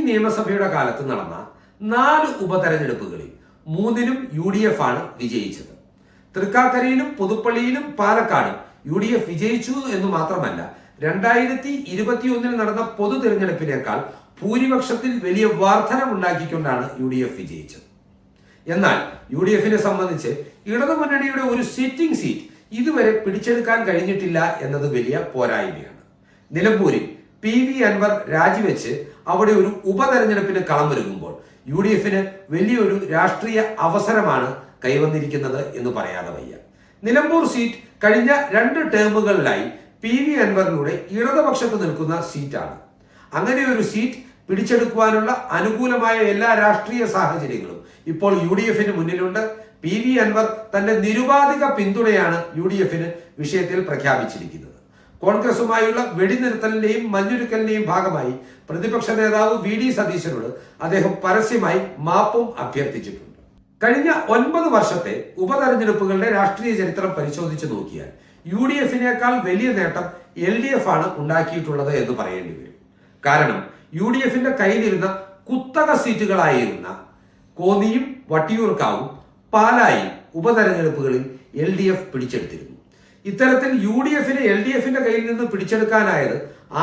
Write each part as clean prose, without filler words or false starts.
നിയമസഭയുടെ കാലത്ത് നടന്ന 4 ഉപതെരഞ്ഞെടുപ്പുകളിൽ 3നും UDF ആണ് വിജയിച്ചത്. തൃക്കാക്കരയിലും പുതുപ്പള്ളിയിലും പാലക്കാടും UDF വിജയിച്ചു എന്ന് മാത്രമല്ല 2021 നടന്ന പൊതു തിരഞ്ഞെടുപ്പിനേക്കാൾ ഭൂരിപക്ഷത്തിൽ വലിയ വർധനമുണ്ടാക്കിക്കൊണ്ടാണ് UDF വിജയിച്ചത്. എന്നാൽ UDFനെ സംബന്ധിച്ച് ഇടതുമുന്നണിയുടെ ഒരു സിറ്റിംഗ് സീറ്റ് ഇതുവരെ പിടിച്ചെടുക്കാൻ കഴിഞ്ഞിട്ടില്ല എന്നത് വലിയ പോരായ്മയാണ്. നിലമ്പൂരിൽ PV അൻവർ രാജിവെച്ച് അവിടെ ഒരു ഉപതെരഞ്ഞെടുപ്പിന് കളമൊരുങ്ങുമ്പോൾ UDFന് വലിയൊരു രാഷ്ട്രീയ അവസരമാണ് കൈവന്നിരിക്കുന്നത് എന്ന് പറയാതെ വയ്യ. നിലമ്പൂർ സീറ്റ് കഴിഞ്ഞ 2 ടേമുകളിലായി PV അൻവറിലൂടെ ഇടതുപക്ഷത്ത് നിൽക്കുന്ന സീറ്റാണ്. അങ്ങനെ ഒരു സീറ്റ് പിടിച്ചെടുക്കുവാനുള്ള അനുകൂലമായ എല്ലാ രാഷ്ട്രീയ സാഹചര്യങ്ങളും ഇപ്പോൾ UDFന് മുന്നിലുണ്ട്. PV അൻവർ തന്റെ നിരുപാധിക പിന്തുണയാണ് UDFന് വിഷയത്തിൽ പ്രഖ്യാപിച്ചിരിക്കുന്നത്. കോൺഗ്രസുമായുള്ള വെടിനിർത്തലിന്റെയും മഞ്ഞുരുക്കലിന്റെയും ഭാഗമായി പ്രതിപക്ഷ നേതാവ് VD സതീശനോട് അദ്ദേഹം പരസ്യമായി മാപ്പും അഭ്യർത്ഥിച്ചിട്ടുണ്ട്. കഴിഞ്ഞ 9 വർഷത്തെ ഉപതെരഞ്ഞെടുപ്പുകളുടെ രാഷ്ട്രീയ ചരിത്രം പരിശോധിച്ച് നോക്കിയാൽ UDFനേക്കാൾ വലിയ നേട്ടം LDF ആണ് ഉണ്ടാക്കിയിട്ടുള്ളത് എന്ന് പറയേണ്ടി വരും. കാരണം UDFന്റെ കയ്യിലിരുന്ന കുത്തക സീറ്റുകളായിരുന്ന കോന്നിയും വട്ടിയൂർക്കാവും പാലായും ഉപതെരഞ്ഞെടുപ്പുകളിൽ LDF പിടിച്ചെടുത്തിരുന്നു. ഇത്തരത്തിൽ UDFനെ LDFന്റെ കയ്യിൽ നിന്ന് പിടിച്ചെടുക്കാനായത്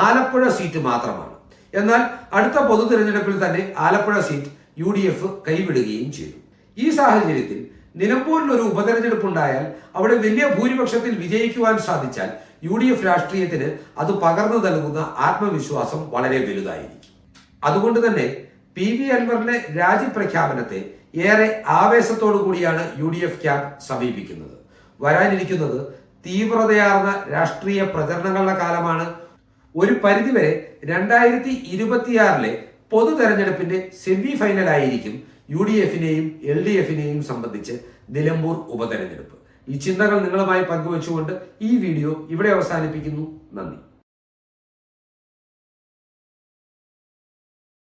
ആലപ്പുഴ സീറ്റ് മാത്രമാണ്. എന്നാൽ അടുത്ത പൊതു തിരഞ്ഞെടുപ്പിൽ തന്നെ ആലപ്പുഴ സീറ്റ് UDF കൈവിടുകയും ചെയ്തു. ഈ സാഹചര്യത്തിൽ നിലമ്പൂരിൽ ഒരു ഉപതെരഞ്ഞെടുപ്പ് ഉണ്ടായാൽ അവിടെ വലിയ ഭൂരിപക്ഷത്തിൽ വിജയിക്കുവാൻ സാധിച്ചാൽ UDF രാഷ്ട്രീയത്തിന് അത് പകർന്നു നൽകുന്ന ആത്മവിശ്വാസം വളരെ വലുതായിരിക്കും. അതുകൊണ്ട് തന്നെ PV അൻവറിന്റെ രാജിപ്രഖ്യാപനത്തെ ഏറെ ആവേശത്തോടു കൂടിയാണ് UDF ക്യാമ്പ് സമീപിക്കുന്നത്. വരാനിരിക്കുന്നത് തീവ്രതയാർന്ന രാഷ്ട്രീയ പ്രചരണങ്ങളുടെ കാലമാണ്. ഒരു പരിധിവരെ 2026 പൊതു തെരഞ്ഞെടുപ്പിന്റെ സെമി ഫൈനലായിരിക്കും UDFനെയും LDFനെയും സംബന്ധിച്ച് നിലമ്പൂർ ഉപതെരഞ്ഞെടുപ്പ്. ഈ ചിന്തകൾ നിങ്ങളുമായി പങ്കുവെച്ചുകൊണ്ട് ഈ വീഡിയോ ഇവിടെ അവസാനിപ്പിക്കുന്നു. നന്ദി.